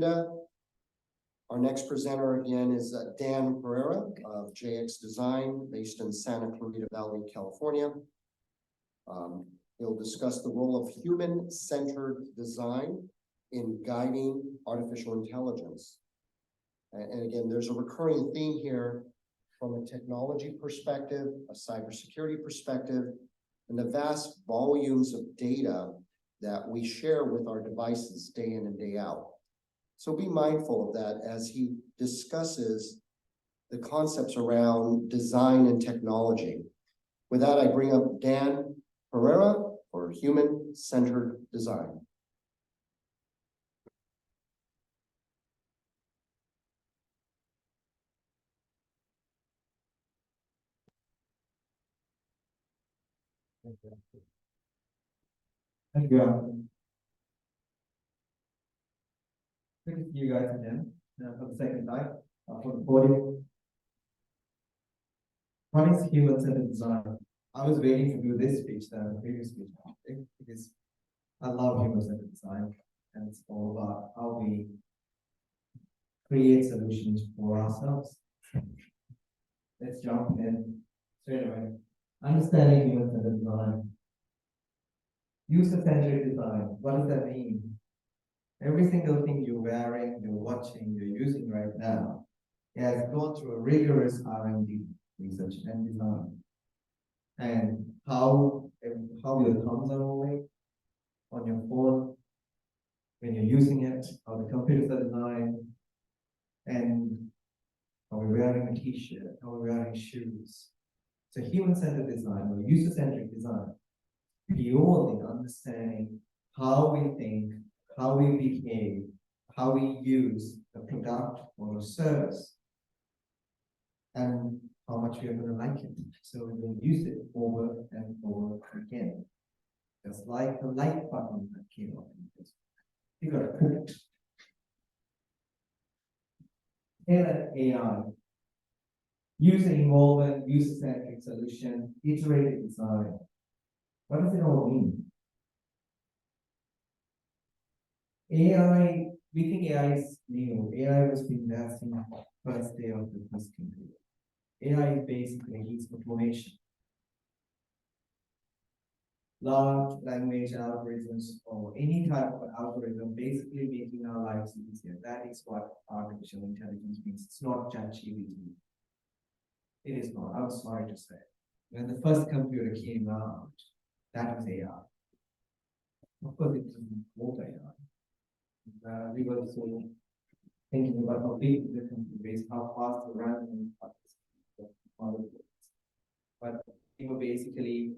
agenda. Our next presenter again is Dan Pereira of JX Design, based in Santa Clarita Valley, California. He'll discuss the role of human-centered design in guiding artificial intelligence. And again, there's a recurring theme here from a technology perspective, a cybersecurity perspective, and the vast volumes of data that we share with our devices day in and day out. So be mindful of that as he discusses the concepts around design and technology. With that, I bring up Dan Pereira for Human-Centered Design. Thank you. Good to see you guys again for the second time for the podium. What is human-centered design? I was waiting to do this speech than the previous speech because I love human-centered design, and it's all about how we create solutions for ourselves. Let's jump in straight away. Understanding human-centered design. User-centered design. What does that mean? Every single thing you're wearing, you're watching, you're using right now, it has gone through a rigorous R&D, research and design. And how your thumbs are moving on your phone, when you're using it, how the computers are designed, and how we're wearing a t-shirt, how we're wearing shoes. So human-centered design or user-centric design, purely understanding how we think, how we behave, how we use a product or a service, and how much we are going to like it. So we will use it over and over again. Just like the like button that came up. You got to cook it. And AI. User involvement, user-centric solution, iterative design. What does it all mean? AI, we think AI is new. AI was being there since the first day of the first computer. AI is basically its automation. Large language algorithms or any type of algorithm basically making our lives easier. That is what artificial intelligence means. It's not ChatGPT. It is not. I'm sorry to say. When the first computer came out, that was AI. Of course, it wasn't called AI. We were also thinking about how big the computer is, how fast the RAM and but we were basically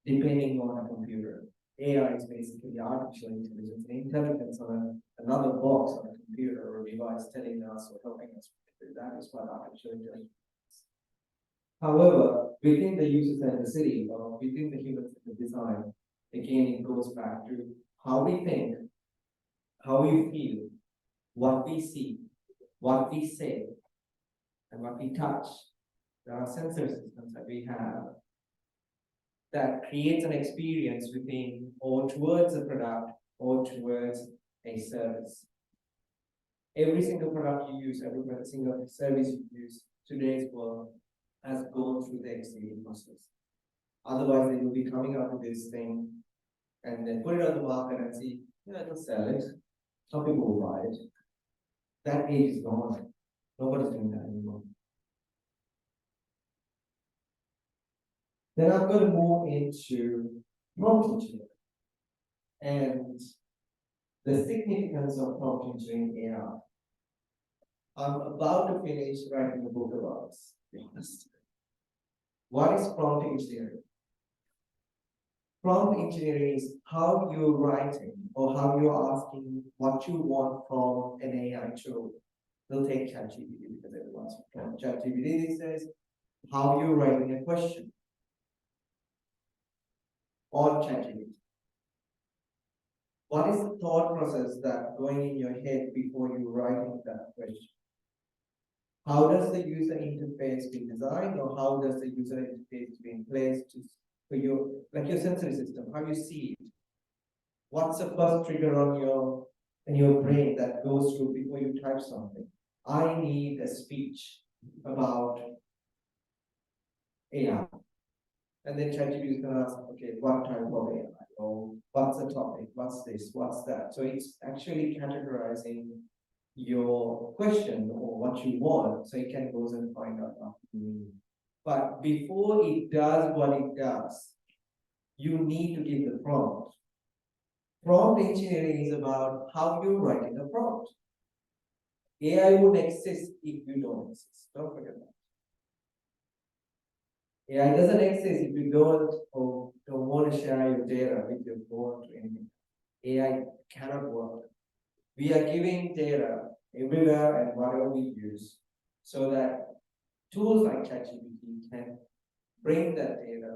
depending on a computer. AI is basically artificial intelligence, and intelligence on another box on a computer or a device telling us or helping us. That is what artificial intelligence is. However, within the user-centered city or within the human-centered design, again, it goes back to how we think, how we feel, what we see, what we say, and what we touch. There are sensor systems that we have that creates an experience within or towards a product or towards a service. Every single product you use, every single service you use, today's world has gone through the XDA process. Otherwise, they will be coming out with this thing and then put it on the market and see, yeah, it'll sell it. Some people will buy it. That age is gone. Nobody's doing that anymore. Then I'm going to move into prompt engineering and the significance of prompt engineering AI. I'm about to finish writing a book about this, to be honest. What is prompt engineering? Prompt engineering is how you're writing or how you're asking what you want from an AI tool. We'll take ChatGPT because everyone's from ChatGPT these days. How you're writing a question on ChatGPT. What is the thought process that going in your head before you writing that question? How does the user interface be designed, or how does the user interface be in place for your, like your sensory system, how you see it? What's the first trigger on your and your brain that goes through before you type something. I need a speech about AI. And then ChatGPT is gonna ask, okay, what type of AI? Or what's the topic? What's this? What's that? So it's actually categorizing your question or what you want, so it can go and find out what you need. But before it does what it does, you need to give the prompt. Prompt engineering is about how you're writing the prompt. AI wouldn't exist if you don't exist. Don't forget that. AI doesn't exist if you don't or don't want to share your data with your phone or anything. AI cannot work. We are giving data everywhere and whatever we use, so that tools like ChatGPT can bring that data,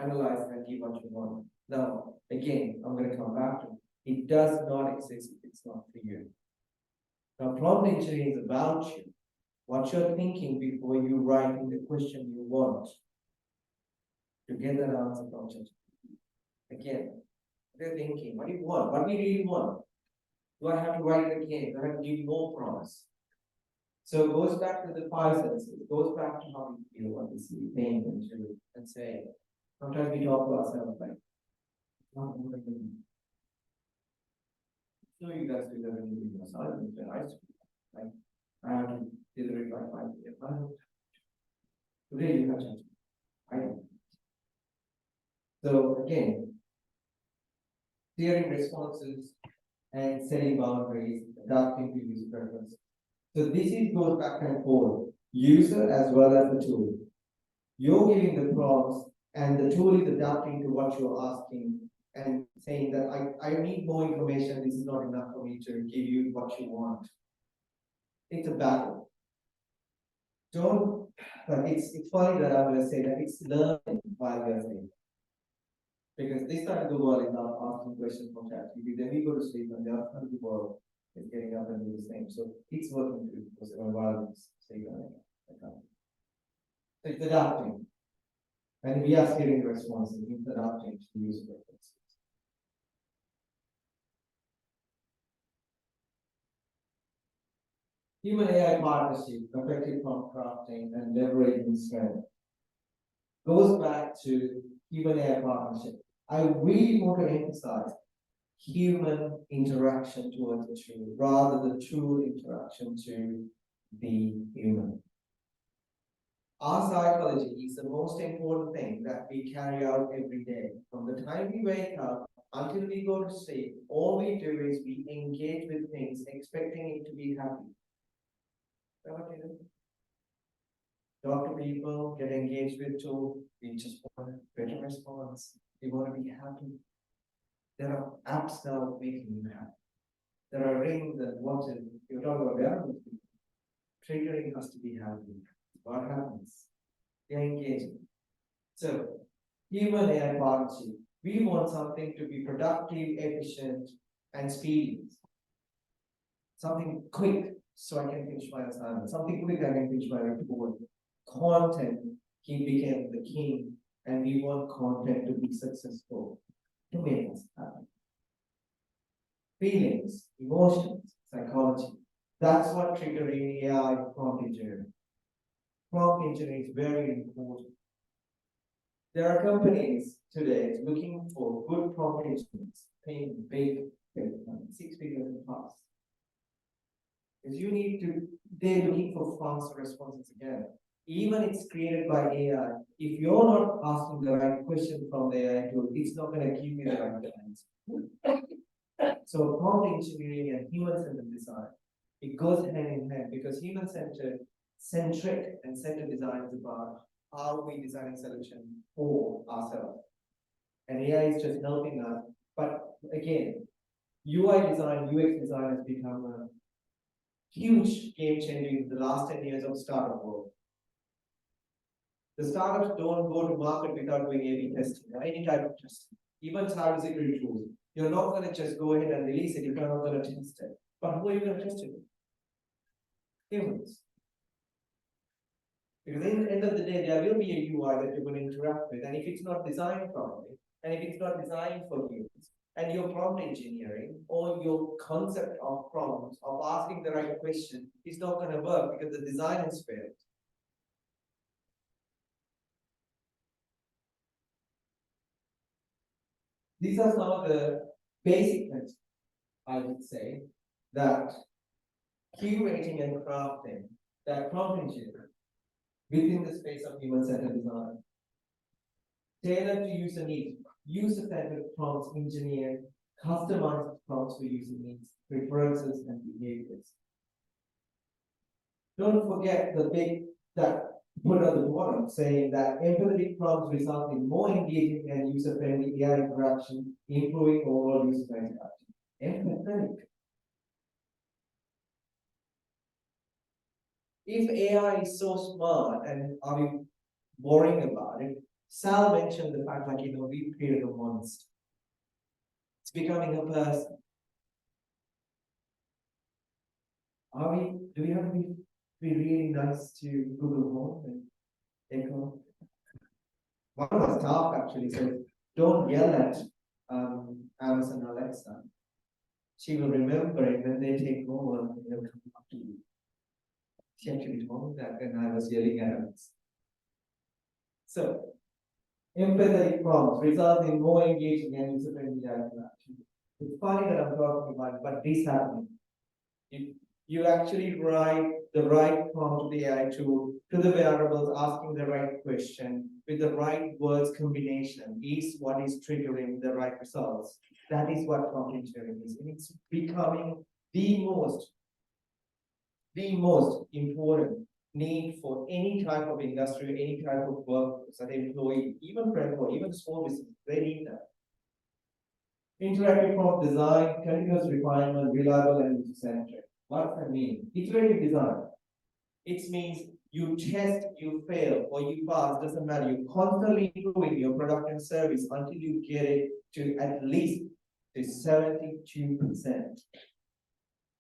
analyze and give what you want. Now, again, I'm going to come back to it. It does not exist if it's not for you. Now, prompt engineering is about you. What you're thinking before you writing the question you want to get that answer from ChatGPT. Again, they're thinking, what do you want? What do you really want? Do I have to write it again? Do I have to give more promise? So it goes back to the five senses. It goes back to how we feel, what we see, paying attention, and say. Sometimes we talk to ourselves like, "Oh, what am I doing?" So you guys do that in the assignment, and I used to do that. Like, I have to deliver it by 5 p.m. Today you have to. I don't. So again, clearing responses and setting boundaries, adapting to user preference. So this is goes back and forth, user as well as the tool. You're giving the prompts and the tool is adapting to what you're asking and saying that I need more information, this is not enough for me to give you what you want. It's a battle. Don't, but it's funny that I'm gonna say that it's learning while we are saying. Because this side of the world is not asking questions from ChatGPT, then we go to sleep and the other side of the world is getting up and do the same. So it's working too, because while it's sleeping. So it's adapting. And we are giving responses, it's adapting to user preferences. Human AI partnership, effective prompt crafting and leveraging strength, goes back to human AI partnership. I really want to emphasize human interaction towards the tool rather than tool interaction to the human. Our psychology is the most important thing that we carry out every day. From the time we wake up until we go to sleep, all we do is we engage with things expecting it to be happy. What do? Talk to people, get engaged with tools, we just want a better response. We want to be happy. There are apps now making you happy. There are rings and watches. You talk about wearables, triggering us to be happy. What happens? They're engaging. So, human AI partnership. We want something to be productive, efficient, and speedy. Something quick, so I can finish my assignment. Something quick, I can finish my report. Content, he became the king, and we want content to be successful to make us happy. Feelings, emotions, psychology. That's what triggering AI prompt engineering. Prompt engineering is very important. There are companies today looking for good prompt engineers, paying big, 6 figures and plus. Because you need to, they're looking for faster responses again. Even it's created by AI, if you're not asking the right question from the AI tool, it's not going to give you the right answer. So prompt engineering and human-centered design, it goes hand in hand because centric and centered design is about how we design a solution for ourselves. And AI is just helping us. But again, UI design, UX design has become a huge game changer in the last 10 years of startup world. The startups don't go to market without doing A/B testing or any type of testing, even cybersecurity tools. You're not going to just go ahead and release it if you're not going to test it. But who are you going to test it with? Humans. Because at the end of the day, there will be a UI that you're going to interact with, and if it's not designed properly, and if it's not designed for humans, and your prompt engineering or your concept of prompts, of asking the right question, is not going to work because the design has failed. These are some of the basic principles, I would say, that curating and crafting, that prompt engineering within the space of human-centered design, tailored to user needs, user-centered prompts engineered, customized prompts for user needs, preferences, and behaviors. Don't forget the big that put on the bottom saying that empathetic prompts result in more engaging and user-friendly AI interaction, improving overall user interaction. Empathetic. If AI is so smart and are we worrying about it, Sal mentioned the fact like, we created a monster. It's becoming a person. Do we have to be really nice to Google Home and Echo? One of our staff actually said, don't yell at Amazon Alexa. She will remember it when they take over and they'll come up to you. She actually told me that when I was yelling at her. So, empathetic prompts result in more engaging and user-friendly interaction. It's funny that I'm talking about it, but this happening. You actually write the right prompt to the AI tool, to the variables, asking the right question with the right words combination is what is triggering the right results. That is what prompt engineering is. And it's becoming the most important need for any type of industry, any type of work, an employee, even for employee, even small business, they need that. Interactive prompt design, continuous refinement, reliable and user-centric. What does that mean? Iterative design. It means you test, you fail, or you pass, doesn't matter. You constantly improving your product and service until you get it to at least to 72%.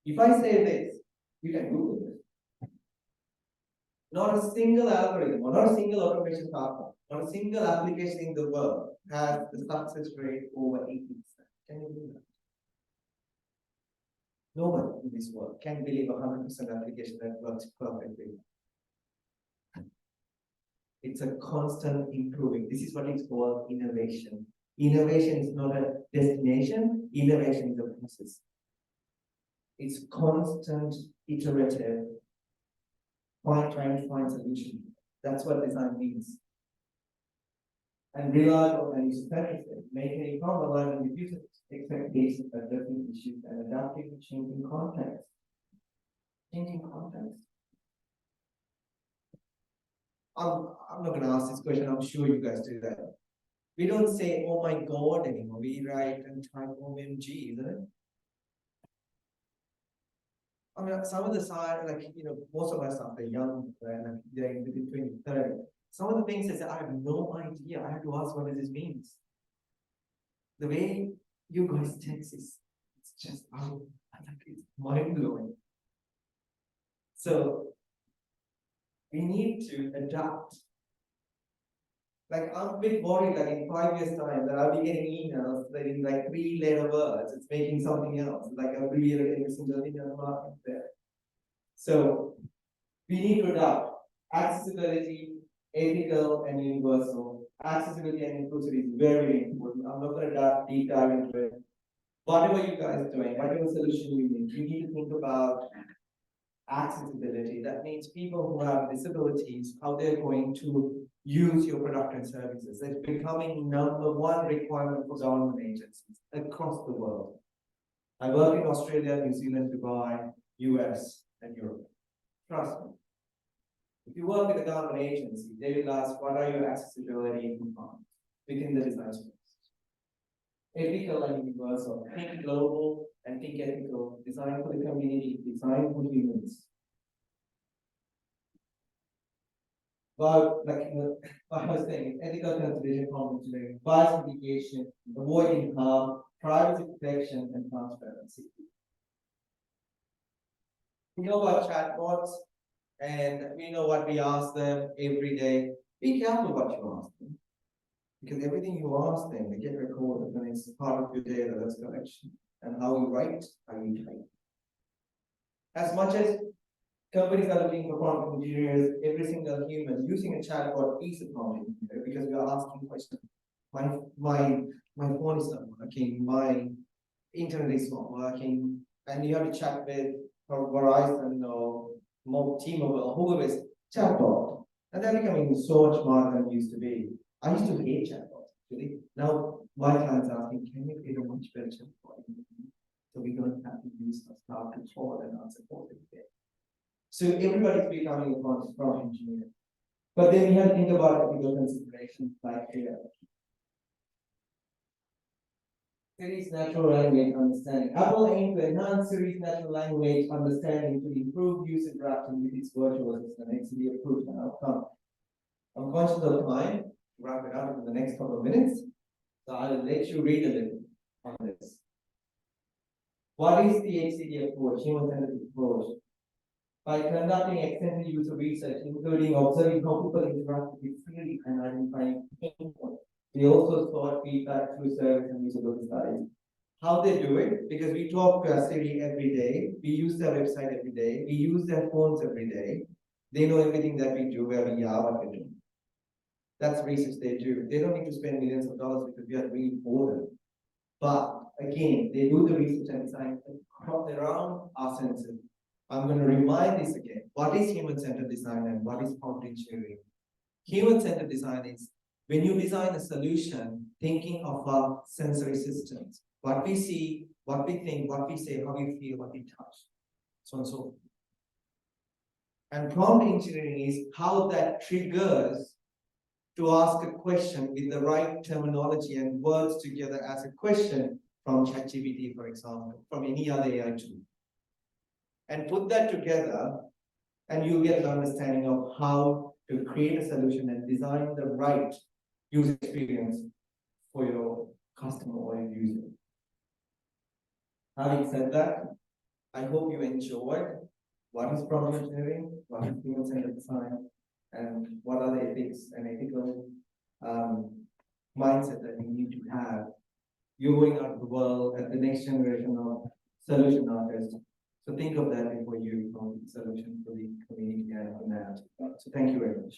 If I say this, you can Google this. Not a single algorithm, or not a single automation platform, not a single application in the world has the success rate over 80%. Can you believe that? No one in this world can believe 100% application that works perfectly. It's a constant improving. This is what it's called innovation. Innovation is not a destination, innovation is a process. It's constant, iterative, trying to find solution. That's what design means. And reliable and user-centric, maintaining common alignment with user expectations, addressing issues, and adapting to changing context. Changing context. I'm not going to ask this question. I'm sure you guys do that. We don't say, "Oh my God" anymore. We write and type "OMG," isn't it? I mean, some of the side, most of my stuff, they're young, and they're between 20 and 30. Some of the things they say, I have no idea. I have to ask what this means. The way you guys text is, it's just, it's mind-blowing. So, we need to adapt. I'm a bit worried that in 5 years' time that I'll be getting emails that in 3-letter words, it's making something else, abbreviated every single email market there. So we need to adapt. Accessibility, ethical and universal. Accessibility and inclusive is very important. I'm not going to deep dive into it. Whatever you guys are doing, whatever solution you need to think about accessibility. That means people who have disabilities, how they're going to use your product and services. It's becoming #1 requirement for government agencies across the world. I work in Australia, New Zealand, Dubai, US, and Europe. Trust me. If you work with a government agency, they will ask, what are your accessibility requirements within the design space? Ethical and universal. Think global and think ethical. Design for the community, design for humans. But I was saying, ethical consideration, prompt engineering, bias mitigation, avoiding harm, privacy protection, and transparency. We know about chatbots, and we know what we ask them every day. Be careful what you ask them. Because everything you ask them, they get recorded and it's part of your data that's collection. And how you write, how you type. As much as companies are looking for prompt engineers, every single human using a chatbot is a prompt engineer because we are asking questions. My phone is not working, my internet is not working, and you have to chat with Verizon or T-Mobile or whoever is chatbot. And they're becoming so much smarter than it used to be. I used to hate chatbots, actually. Now my clients are asking, can you create a much better chatbot? So we don't have to use a staff to call and answer calls every day. So everybody's becoming a prompt engineer. But then we have to think about ethical considerations like here. Siri's natural language understanding. Apple aimed to enhance Siri's natural language understanding to improve user interaction with its virtual assistant. XD approved an outcome. I'm conscious of time. Wrap it up in the next couple of minutes. So I'll let you read a little on this. What is the HCD approach, human-centered approach? By conducting extensive user research, including observing how people interact with Siri and identifying pain points. We also sought feedback through service and usability studies. How they do it? Because we talk to Siri every day, we use their website every day, we use their phones every day. They know everything that we do, where we are, what we do. That's research they do. They don't need to spend millions of dollars because we are doing it for them. But again, they do the research and design around our senses. I'm going to remind this again. What is human-centered design and what is prompt engineering? Human-centered design is when you design a solution, thinking of our sensory systems, what we see, what we think, what we say, how we feel, what we touch, so on and so forth. And prompt engineering is how that triggers to ask a question with the right terminology and words together as a question from ChatGPT, for example, from any other AI tool. And put that together, and you get an understanding of how to create a solution and design the right user experience for your customer or your user. Having said that, I hope you enjoyed what is prompt engineering, what is human-centered design, and what are the ethics and ethical mindset that you need to have. You're going out of the world as the next generation of solution artists. So think of that before you come with solution for the community and for that. So thank you very much.